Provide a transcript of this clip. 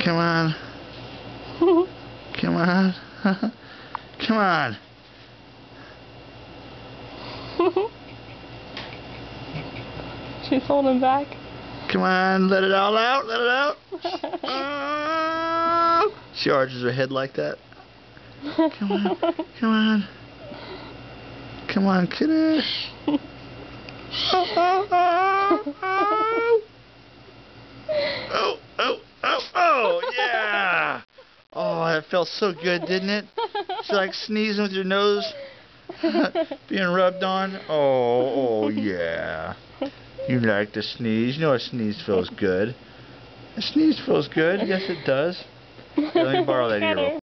Come on. Come on. Come on. She's holding back. Come on, let it all out, let it out. She arches her head like that. Come on, come on. Come on, kitty. Oh, yeah. Oh, that felt so good, didn't it? It's like sneezing with your nose being rubbed on. Oh, yeah. You like to sneeze. You know a sneeze feels good. A sneeze feels good. Yes, it does. Here, let me borrow that ear real quick.